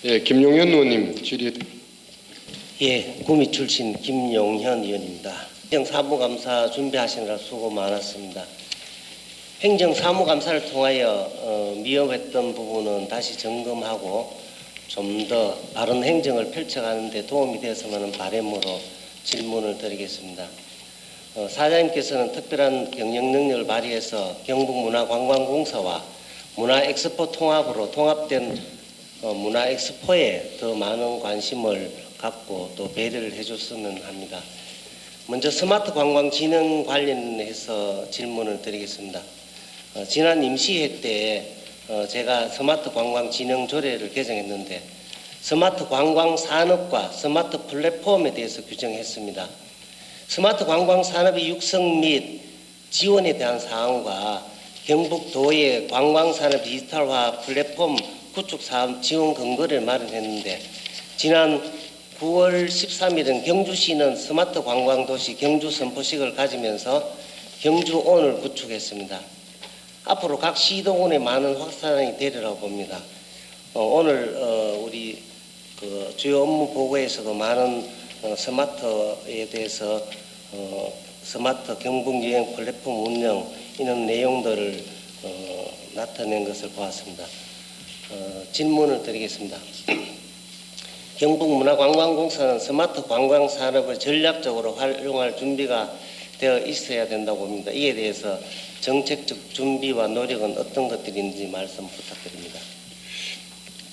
예, 김용현 의원님 질의. 예, 구미 출신 김용현 의원입니다. 행정사무감사 준비하시느라 수고 많았습니다. 행정사무감사를 통하여 미흡했던 부분은 다시 점검하고 좀 더 바른 행정을 펼쳐가는 데 도움이 되었으면 하는 바람으로 질문을 드리겠습니다. 사장님께서는 특별한 경영 능력을 발휘해서 경북문화관광공사와 문화엑스포 통합으로 통합된 문화엑스포에 더 많은 관심을 갖고 또 배려를 해줬으면 합니다. 먼저 스마트 관광 진흥 관련해서 질문을 드리겠습니다. 지난 임시회 때 제가 스마트 관광 진흥 조례를 개정했는데 스마트 관광 산업과 스마트 플랫폼에 대해서 규정했습니다. 스마트 관광 산업의 육성 및 지원에 대한 사항과 경북도의 관광산업 디지털화 플랫폼 구축 사업 지원 근거를 마련했는데 지난 9월 13일은 경주시는 스마트 관광도시 경주 선포식을 가지면서 경주온을 구축했습니다. 앞으로 각 시도군에 많은 확산이 되리라고 봅니다. 오늘 우리 주요 업무 보고에서도 많은 스마트에 대해서 스마트 경북 여행 플랫폼 운영 이런 내용들을 나타낸 것을 보았습니다. 질문을 드리겠습니다. 경북문화관광공사는 스마트 관광 산업을 전략적으로 활용할 준비가 되어 있어야 된다고 봅니다. 이에 대해서 정책적 준비와 노력은 어떤 것들인지 말씀 부탁드립니다.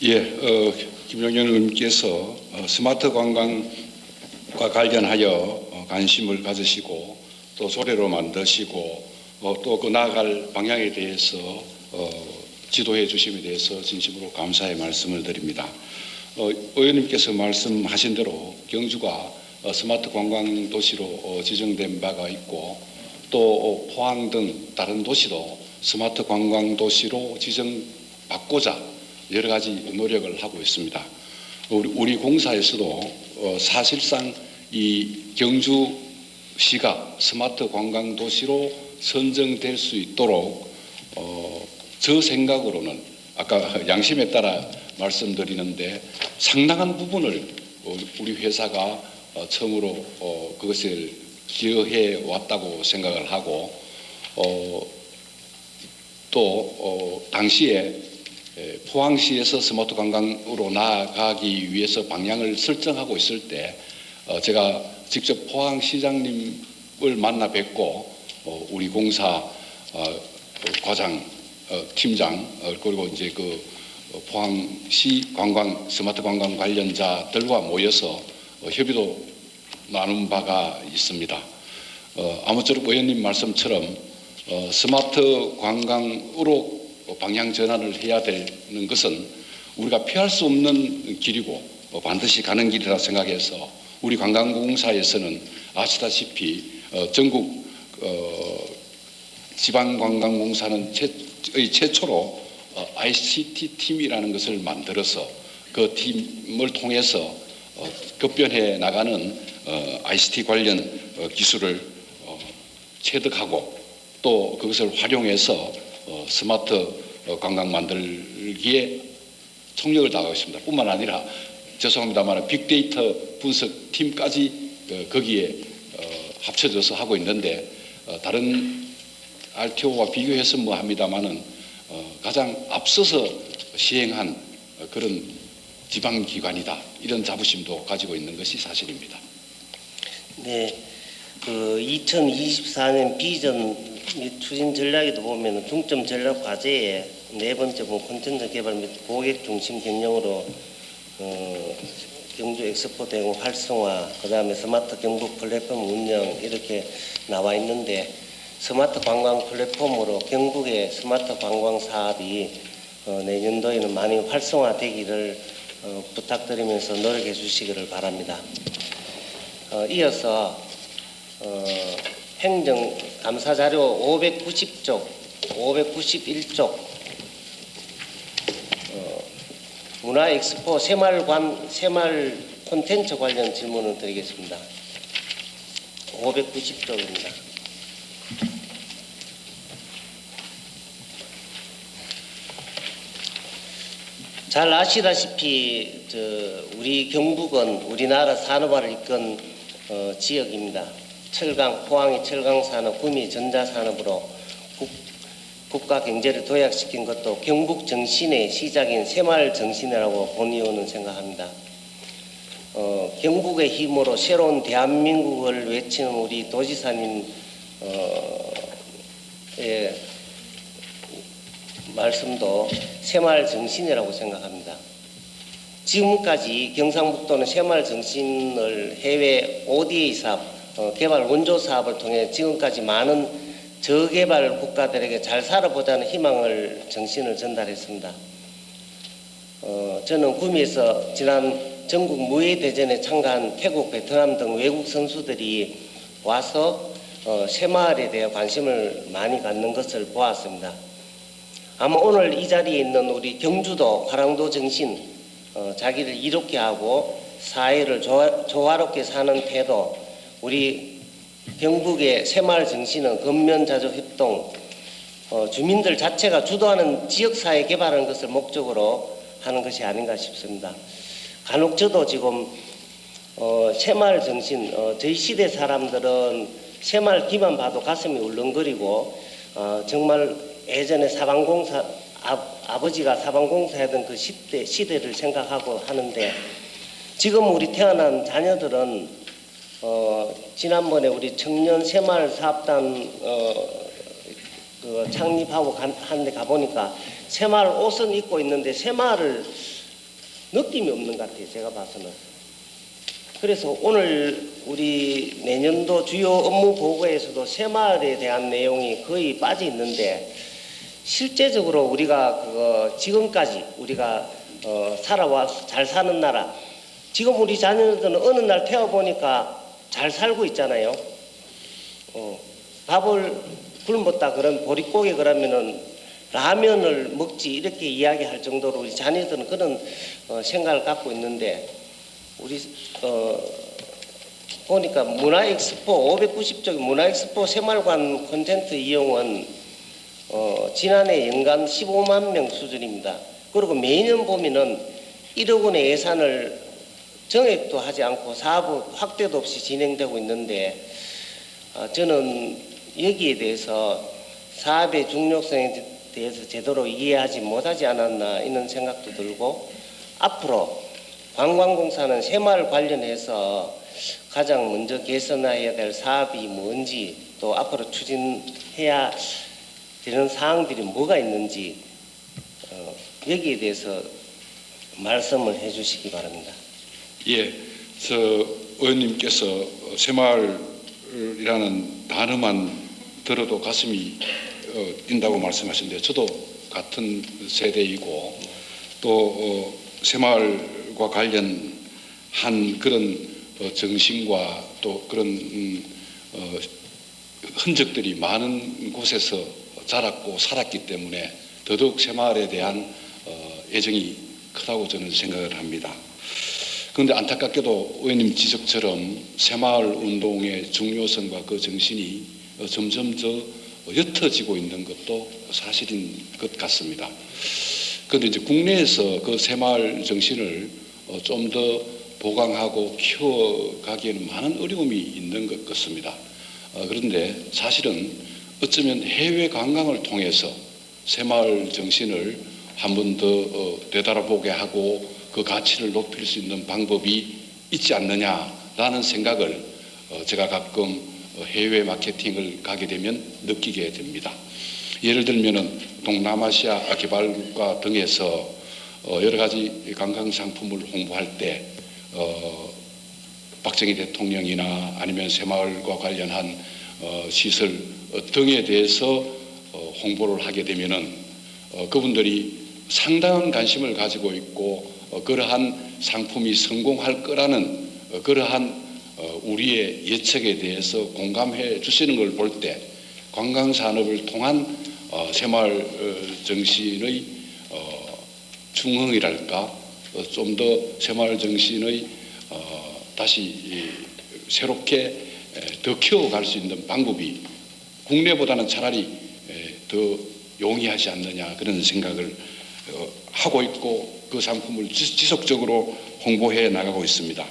예, 김용현 의원님께서 스마트 관광과 관련하여 관심을 가지시고 또 소래로 만드시고 또 그 나아갈 방향에 대해서 지도해 주심에 대해서 진심으로 감사의 말씀을 드립니다. 의원님께서 말씀하신 대로 경주가 스마트 관광 도시로 지정된 바가 있고 또 포항 등 다른 도시도 스마트 관광 도시로 지정받고자 여러 가지 노력을 하고 있습니다. 우리 공사에서도 사실상 이 경주시가 스마트 관광 도시로 선정될 수 있도록 저 생각으로는 아까 양심에 따라 말씀드리는데 상당한 부분을 우리 회사가 처음으로 그것을 기여해 왔다고 생각을 하고 또 당시에 포항시에서 스마트 관광으로 나아가기 위해서 방향을 설정하고 있을 때 제가 직접 포항시장님을 만나 뵙고 우리 공사 과장 팀장 그리고 이제 그 포항시 관광 스마트 관광 관련자들과 모여서 협의도 나눈 바가 있습니다. 아무쪼록 의원님 말씀처럼 스마트 관광으로 방향 전환을 해야 되는 것은 우리가 피할 수 없는 길이고 반드시 가는 길이라 생각해서 우리 관광공사에서는 아시다시피 전국 지방관광공사는 최초로 ICT 팀이라는 것을 만들어서 그 팀을 통해서 급변해 나가는 ICT 관련 기술을 체득하고 또 그것을 활용해서 스마트 관광 만들기에 총력을 다하고 있습니다. 뿐만 아니라 죄송합니다만 빅데이터 분석 팀까지 거기에 합쳐져서 하고 있는데 다른 RTO와 비교해서 뭐 합니다만은 가장 앞서서 시행한 그런 지방기관이다. 이런 자부심도 가지고 있는 것이 사실입니다. 네, 그 2024년 비전 및 추진 전략에도 보면 중점 전략 과제에 네 번째 콘텐츠 개발 및 고객 중심 경영으로 경주 엑스포 대응 활성화, 그 다음에 스마트 경북 플랫폼 운영 이렇게 나와 있는데 스마트 관광 플랫폼으로 경북의 스마트 관광 사업이 내년도에는 많이 활성화되기를 부탁드리면서 노력해 주시기를 바랍니다. 이어서 행정감사자료 590쪽, 591쪽 문화엑스포 새마을 콘텐츠 관련 질문을 드리겠습니다. 590쪽입니다. 잘 아시다시피 우리 경북은 우리나라 산업화를 이끈 지역입니다. 철강, 포항이 철강 산업, 구미 전자 산업으로 국가 경제를 도약시킨 것도 경북 정신의 시작인 새마을 정신이라고 본의원은 생각합니다. 경북의 힘으로 새로운 대한민국을 외치는 우리 도지사님 의 말씀도 새마을 정신이라고 생각합니다. 지금까지 경상북도는 새마을 정신을 해외 ODA 사업, 개발 원조 사업을 통해 지금까지 많은 저개발 국가들에게 잘 살아보자는 희망을 정신을 전달했습니다. 저는 구미에서 지난 전국 무예대전에 참가한 태국, 베트남 등 외국 선수들이 와서 새마을에 대해 관심을 많이 갖는 것을 보았습니다. 아마 오늘 이 자리에 있는 우리 경주도 화랑도 정신, 자기를 이롭게 하고 사회를 조화롭게 사는 태도, 우리 경북의 새마을 정신은 근면자족협동, 주민들 자체가 주도하는 지역사회 개발하는 것을 목적으로 하는 것이 아닌가 싶습니다. 간혹 저도 지금 새마을 정신, 저희 시대 사람들은 새마을 기만 봐도 가슴이 울렁거리고 정말 예전에 사방공사 아버지가 사방공사하던 그 시대를 생각하고 하는데 지금 우리 태어난 자녀들은 지난번에 우리 청년 새마을 사업단 그 창립하고 한데 가보니까 새마을 옷은 입고 있는데 새마을을 느낌이 없는 것 같아요. 제가 봐서는. 그래서 오늘 우리 내년도 주요 업무 보고에서도 새마을에 대한 내용이 거의 빠져 있는데 실제적으로 우리가 지금까지 우리가 살아와서 잘 사는 나라, 지금 우리 자녀들은 어느 날 태워보니까 잘 살고 있잖아요. 밥을 굶었다 그런 보릿고개 그러면은 라면을 먹지 이렇게 이야기할 정도로 우리 자녀들은 그런 생각을 갖고 있는데 우리 보니까 문화엑스포 590쪽 문화엑스포 새마을관 콘텐츠 이용은 지난해 연간 15만 명 수준입니다. 그리고 매년 보면은 1억 원의 예산을 정액도 하지 않고 사업 확대도 없이 진행되고 있는데 저는 여기에 대해서 사업의 중요성에 대해서 제대로 이해하지 못하지 않았나 이런 생각도 들고 앞으로 관광공사는 새마을 관련해서 가장 먼저 개선해야 될 사업이 뭔지 또 앞으로 추진해야 되는 사항들이 뭐가 있는지 여기에 대해서 말씀을 해주시기 바랍니다. 예, 의원님께서 새마을이라는 단어만 들어도 가슴이 뛴다고 말씀하시는데 저도 같은 세대이고 또 새마을과 관련한 그런 정신과 또 그런 흔적들이 많은 곳에서 자랐고 살았기 때문에 더더욱 새마을에 대한 애정이 크다고 저는 생각을 합니다. 그런데 안타깝게도 의원님 지적처럼 새마을 운동의 중요성과 그 정신이 점점 더 옅어지고 있는 것도 사실인 것 같습니다. 그런데 이제 국내에서 그 새마을 정신을 좀 더 보강하고 키워가기에는 많은 어려움이 있는 것 같습니다. 그런데 사실은 어쩌면 해외 관광을 통해서 새마을 정신을 한 번 더 되돌아보게 하고 그 가치를 높일 수 있는 방법이 있지 않느냐라는 생각을 제가 가끔 해외 마케팅을 가게 되면 느끼게 됩니다. 예를 들면은 동남아시아 개발국가 등에서 여러 가지 관광 상품을 홍보할 때 박정희 대통령이나 아니면 새마을과 관련한 시설 등에 대해서 홍보를 하게 되면은 그분들이 상당한 관심을 가지고 있고 그러한 상품이 성공할 거라는 그러한 우리의 예측에 대해서 공감해 주시는 걸 볼 때 관광산업을 통한 새마을 정신의 중흥이랄까 좀 더 새마을 정신의 다시 새롭게 더 키워갈 수 있는 방법이 국내보다는 차라리 더 용이하지 않느냐 그런 생각을 하고 있고 그 상품을 지속적으로 홍보해 나가고 있습니다.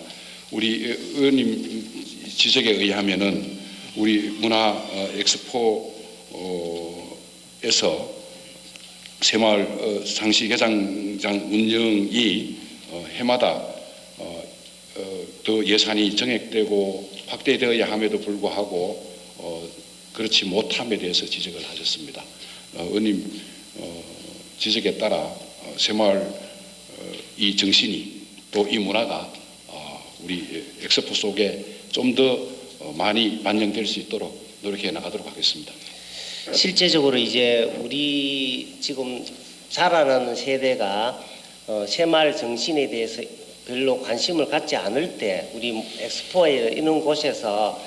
우리 의원님 지적에 의하면은 우리 문화 엑스포에서 새마을 상시 개장장 운영이 해마다 더 예산이 정액되고 확대되어야 함에도 불구하고 그렇지 못함에 대해서 지적을 하셨습니다. 의원님 지적에 따라 새마을 이 정신이 또 이 문화가 우리 엑스포 속에 좀 더 많이 반영될 수 있도록 노력해 나가도록 하겠습니다. 실제적으로 이제 우리 지금 자라나는 세대가 새마을 정신에 대해서 별로 관심을 갖지 않을 때 우리 엑스포에 이런 곳에서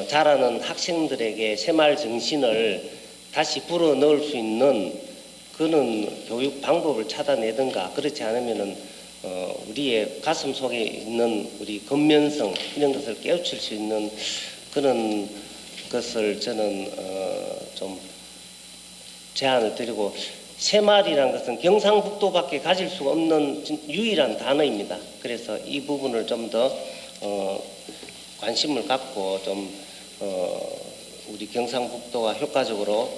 자라는 학생들에게 새마을 정신을 다시 불어 넣을 수 있는 그런 교육 방법을 찾아내든가 그렇지 않으면은 우리의 가슴 속에 있는 우리 근면성 이런 것을 깨우칠 수 있는 그런 것을 저는 좀 제안을 드리고 새마을이라는 것은 경상북도밖에 가질 수 없는 유일한 단어입니다. 그래서 이 부분을 좀 더 관심을 갖고 좀 우리 경상북도가 효과적으로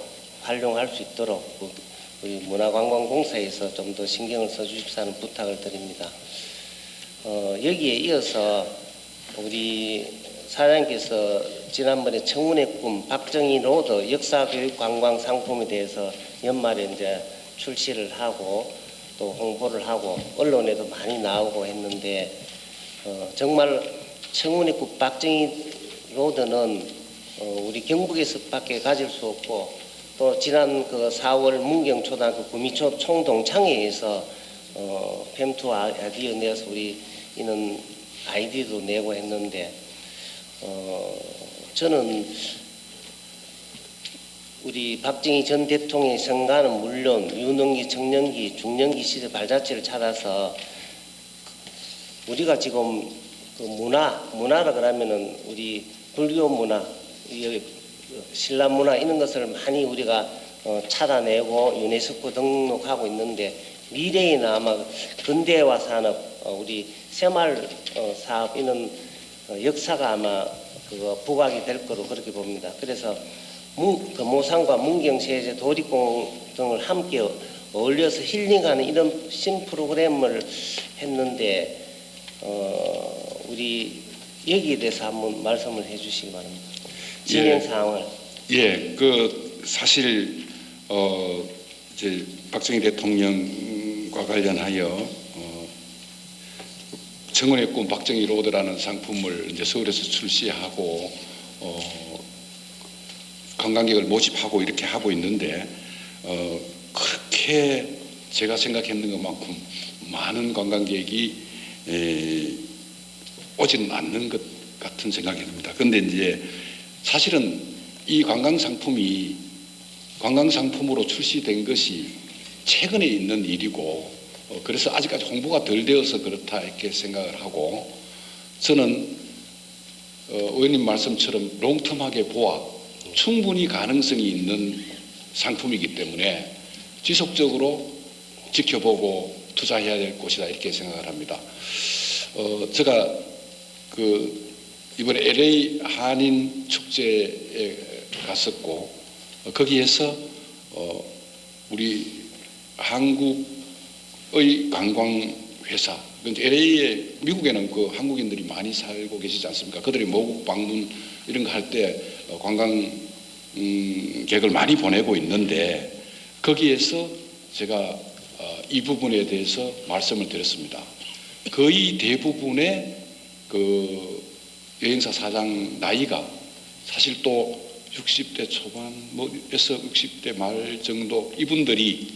활용할 수 있도록 우리 문화관광공사에서 좀 더 신경을 써주십사는 부탁을 드립니다. 여기에 이어서 우리 사장님께서 지난번에 청운의 꿈 박정희 로드 역사교육 관광 상품에 대해서 연말에 이제 출시를 하고 또 홍보를 하고 언론에도 많이 나오고 했는데 정말 청운의 꿈 박정희 로드는 우리 경북에서밖에 가질 수 없고 또 지난 그 4월 문경초등학교 구미초 총동창회에서 팸투 아이디어 내서 우리 이는 아이디어도 내고 했는데 저는 우리 박정희 전 대통령의 성가는 물론 유년기, 청년기, 중년기 시대 발자취를 찾아서 우리가 지금 그 문화라 그러면은 우리 불교 문화, 신라 문화 이런 것을 많이 우리가 찾아내고 유네스코 등록하고 있는데 미래에는 아마 근대화 산업, 우리 새마을 사업 이런 역사가 아마 그거 부각이 될 거로 그렇게 봅니다. 그래서 모산과 문경세제 도립공 등을 함께 어울려서 힐링하는 이런 신 프로그램을 했는데 우리 여기에 대해서 한번 말씀을 해주시기 바랍니다. 진행 상황을. 예, 그 사실 이제 박정희 대통령과 관련하여 청운의 꿈 박정희 로드라는 상품을 이제 서울에서 출시하고 관광객을 모집하고 이렇게 하고 있는데 그렇게 제가 생각했는 것만큼 많은 관광객이 오지는 않는 것 같은 생각이 듭니다. 그런데 이제 사실은 이 관광상품으로 출시된 것이 최근에 있는 일이고 그래서 아직까지 홍보가 덜 되어서 그렇다 이렇게 생각을 하고 저는 의원님 말씀처럼 롱텀하게 보아 충분히 가능성이 있는 상품이기 때문에 지속적으로 지켜보고 투자해야 될 곳이다 이렇게 생각을 합니다. 제가 그 이번에 LA 한인 축제에 갔었고 거기에서 우리 한국의 관광 회사 LA에 미국에는 그 한국인들이 많이 살고 계시지 않습니까? 그들이 모국 방문 이런 거 할 때 관광객을 많이 보내고 있는데 거기에서 제가 이 부분에 대해서 말씀을 드렸습니다. 거의 대부분의 그 여행사 사장 나이가 사실 또 60대 초반 뭐에서 60대 말 정도 이분들이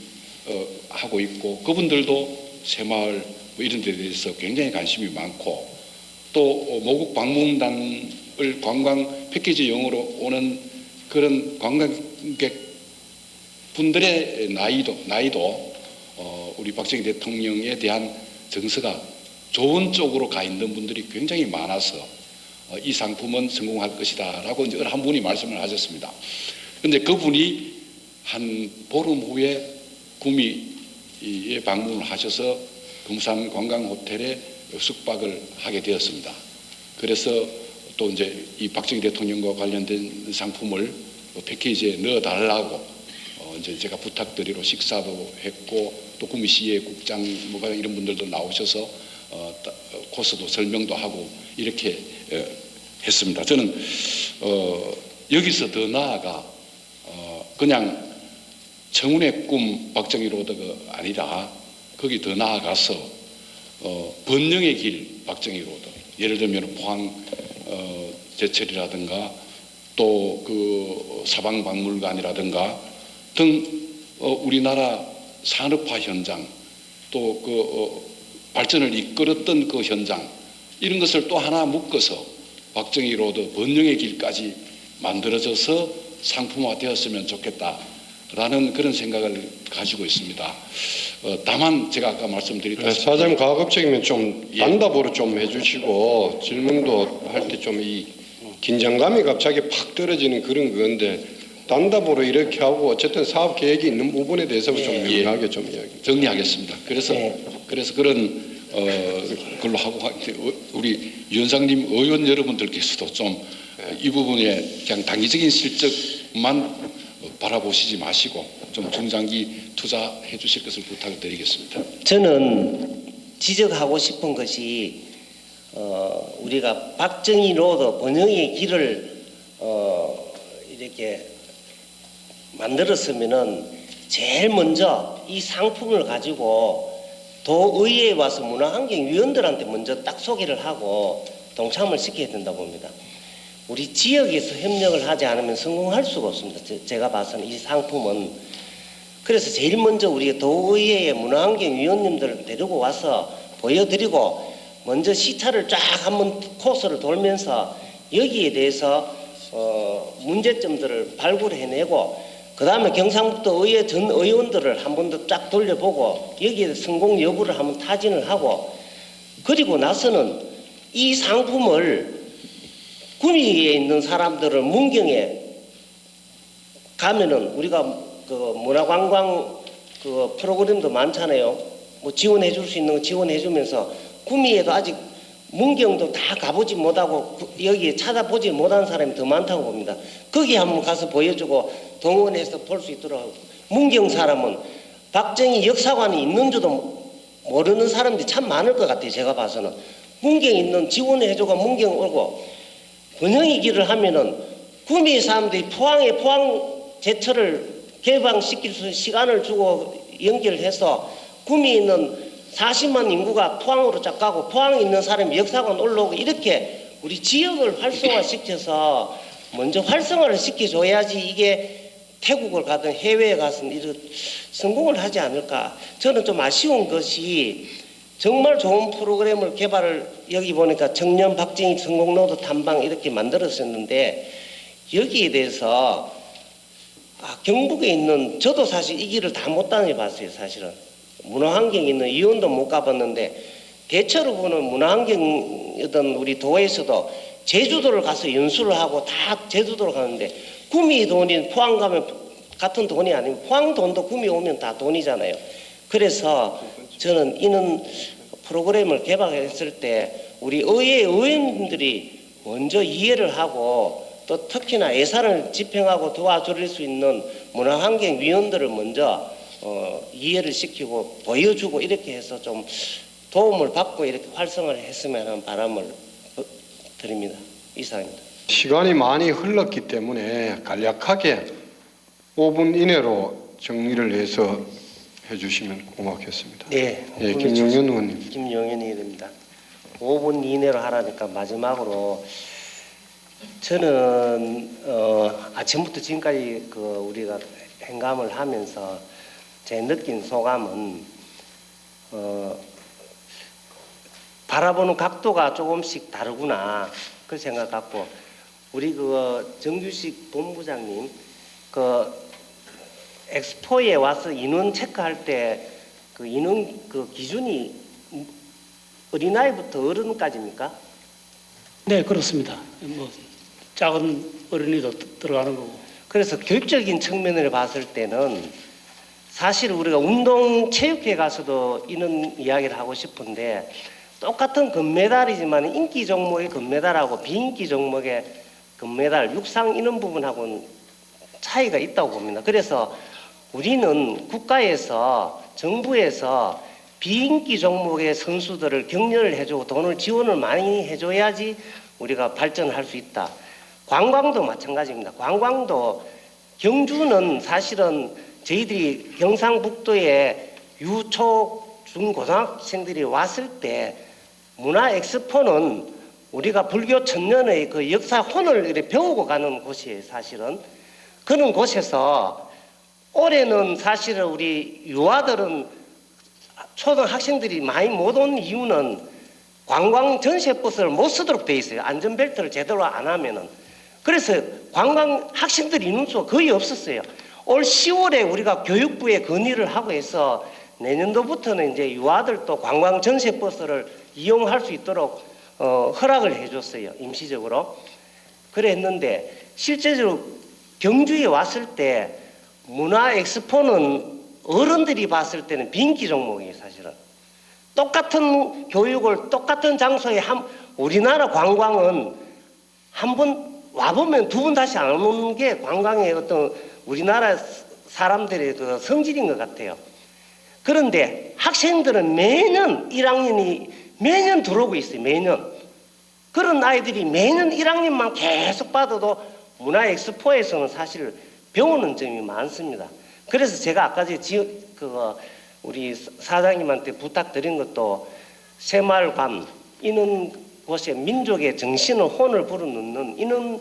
하고 있고 그분들도 새마을 뭐 이런 데 대해서 굉장히 관심이 많고 또 모국 방문단을 관광 패키지용으로 오는 그런 관광객 분들의 나이도 우리 박정희 대통령에 대한 정서가 좋은 쪽으로 가 있는 분들이 굉장히 많아서 이 상품은 성공할 것이다 라고 이제 한 분이 말씀을 하셨습니다. 그런데 그분이 한 보름 후에 구미 에 방문을 하셔서 금산 관광 호텔에 숙박을 하게 되었습니다. 그래서 또 이제 이 박정희 대통령과 관련된 상품을 패키지에 넣어달라고 이제 제가 부탁드리러 식사도 했고 또 구미시의 국장 뭐 이런 분들도 나오셔서 코스도 설명도 하고 이렇게 했습니다. 저는 여기서 더 나아가 그냥 청운의 꿈 박정희 로드가 아니라 거기 더 나아가서 번영의 길 박정희 로드, 예를 들면 포항 제철이라든가 또 그 사방박물관이라든가 등 우리나라 산업화 현장 또 그 발전을 이끌었던 그 현장 이런 것을 또 하나 묶어서 박정희 로드 번영의 길까지 만들어져서 상품화되었으면 좋겠다라는 그런 생각을 가지고 있습니다. 다만 제가 아까 말씀드렸다시피 사장님 가급적이면 좀 예. 단답으로 좀 해주시고 질문도 할 때 좀 이 긴장감이 갑자기 팍 떨어지는 그런 건데 단답으로 이렇게 하고 어쨌든 사업 계획이 있는 부분에 대해서 좀 명확하게 좀 이야기. 정리하겠습니다. 그래서 그런 걸로 하고 우리 위원장님 의원 여러분들께서도 좀 이 부분에 그냥 단기적인 실적만 바라보시지 마시고 좀 중장기 투자해 주실 것을 부탁을 드리겠습니다. 저는 지적하고 싶은 것이 우리가 박정희 로드 번영의 길을 이렇게 만들었으면은 제일 먼저 이 상품을 가지고 도의회에 와서 문화환경위원들한테 먼저 딱 소개를 하고 동참을 시켜야 된다고 봅니다. 우리 지역에서 협력을 하지 않으면 성공할 수가 없습니다. 제가 봐서는 이 상품은. 그래서 제일 먼저 우리가 도의회의 문화환경위원님들을 데리고 와서 보여드리고 먼저 시차를 쫙 한번 코스를 돌면서 여기에 대해서 문제점들을 발굴해내고 그 다음에 경상북도 의회 전 의원들을 한 번 더 쫙 돌려보고 여기에 성공 여부를 한번 타진을 하고 그리고 나서는 이 상품을 구미에 있는 사람들을 문경에 가면은 우리가 그 문화관광 그 프로그램도 많잖아요. 뭐 지원해 줄 수 있는 거 지원해 주면서 구미에도 아직 문경도 다 가보지 못하고 여기에 찾아보지 못한 사람이 더 많다고 봅니다. 거기 한번 가서 보여주고 동원해서 볼 수 있도록. 문경 사람은 박정희 역사관이 있는 줄도 모르는 사람들이 참 많을 것 같아요. 제가 봐서는. 문경에 있는 지원해주고 문경 오고 번영의 길을 하면은 구미 사람들이 포항에 포항 제철을 개방시킬 수 있는 시간을 주고 연결해서 구미에 있는 40만 인구가 포항으로 쫙 가고 포항에 있는 사람이 역사관 올라오고 이렇게 우리 지역을 활성화시켜서 먼저 활성화를 시켜줘야지 이게 태국을 가든 해외에 가서는 이런 성공을 하지 않을까. 저는 좀 아쉬운 것이 정말 좋은 프로그램을 개발을 여기 보니까 청년 박정희 성공로드 탐방 이렇게 만들었었는데 여기에 대해서 경북에 있는 저도 사실 이 길을 다 못 다녀봤어요. 사실은 문화환경에 있는 의원도 못 가봤는데 대체로 보는 문화환경이던 우리 도에서도 제주도를 가서 연수를 하고 다 제주도로 가는데 구미 돈이 포항 가면 같은 돈이 아니고 포항 돈도 구미 오면 다 돈이잖아요. 그래서 저는 이런 프로그램을 개발했을 때 우리 의회 의원님들이 먼저 이해를 하고 또 특히나 예산을 집행하고 도와줄 수 있는 문화환경위원들을 먼저 이해를 시키고 보여주고 이렇게 해서 좀 도움을 받고 이렇게 활성화를 했으면 하는 바람을 드립니다. 이상입니다. 시간이 많이 흘렀기 때문에 간략하게 5분 이내로 정리를 해서 해주시면 고맙겠습니다. 네. 예, 김영현 의원님. 김영현 의원입니다. 5분 이내로 하라니까 마지막으로 저는 아침부터 지금까지 그 우리가 행감을 하면서 제 느낀 소감은 바라보는 각도가 조금씩 다르구나 그 생각 갖고 우리 그 정규식 본부장님 그 엑스포에 와서 인원 체크할 때 그 인원 그 기준이 어린아이부터 어른까지입니까? 네, 그렇습니다. 뭐 작은 어린이도 들어가는 거고. 그래서 교육적인 측면을 봤을 때는 사실 우리가 운동 체육회 가서도 이런 이야기를 하고 싶은데 똑같은 금메달이지만 인기 종목의 금메달하고 비인기 종목의 금메달, 육상 이런 부분하고는 차이가 있다고 봅니다. 그래서 우리는 국가에서 정부에서 비인기 종목의 선수들을 격려를 해주고 돈을 지원을 많이 해줘야지 우리가 발전할 수 있다. 관광도 마찬가지입니다. 관광도 경주는 사실은 저희들이 경상북도에 유초 중고등학생들이 왔을 때 문화 엑스포는 우리가 불교 천년의 그 역사 혼을 이렇게 배우고 가는 곳이에요. 사실은 그런 곳에서 올해는 사실은 우리 유아들은 초등학생들이 많이 못 온 이유는 관광 전세버스를 못 쓰도록 돼 있어요. 안전벨트를 제대로 안 하면은. 그래서 관광 학생들 인원수가 거의 없었어요. 올 10월에 우리가 교육부에 건의를 하고 해서 내년도부터는 이제 유아들도 관광 전세버스를 이용할 수 있도록 허락을 해줬어요. 임시적으로. 그랬는데 실제적으로 경주에 왔을 때 문화 엑스포는 어른들이 봤을 때는 비인기 종목이에요. 사실은. 똑같은 교육을 똑같은 장소에 우리나라 관광은 한 번 와보면 두 번 다시 안 오는 게 관광의 어떤 우리나라 사람들의 그 성질인 것 같아요. 그런데 학생들은 매년 1학년이 매년 들어오고 있어요. 매년. 그런 아이들이 매년 1학년만 계속 받아도 문화 엑스포에서는 사실 배우는 점이 많습니다. 그래서 제가 아까 우리 사장님한테 부탁드린 것도 새마을관 이런 곳에 민족의 정신을 혼을 불어넣는 이런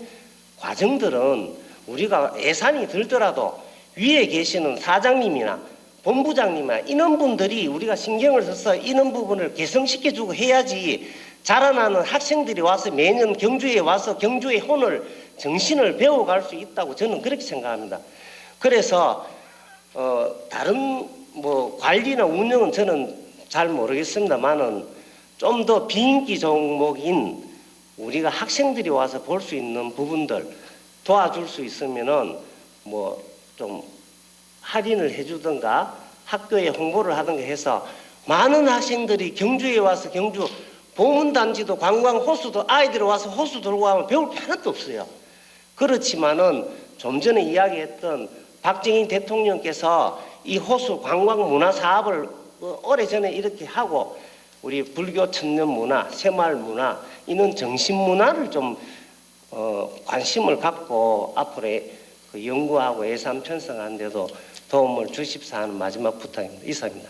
과정들은 우리가 예산이 들더라도 위에 계시는 사장님이나 본부장님이나 이런 분들이 우리가 신경을 써서 이런 부분을 개성시켜주고 해야지 자라나는 학생들이 와서 매년 경주에 와서 경주의 혼을 정신을 배워갈 수 있다고 저는 그렇게 생각합니다. 그래서 다른 뭐 관리나 운영은 저는 잘 모르겠습니다만은 좀 더 비인기 종목인 우리가 학생들이 와서 볼 수 있는 부분들 도와줄 수 있으면은 뭐 좀 할인을 해주든가 학교에 홍보를 하든가 해서 많은 학생들이 경주에 와서 경주 보문단지도 관광 호수도 아이들이 와서 호수 들고 가면 배울 게 하나도 없어요. 그렇지만은 좀 전에 이야기했던 박정희 대통령께서 이 호수 관광 문화 사업을 오래전에 이렇게 하고 우리 불교 천년 문화, 새마을 문화 이런 정신 문화를 좀 관심을 갖고 앞으로 그 연구하고 예산 편성하는 데도 도움을 주십사 하는 마지막 부탁입니다. 이상입니다.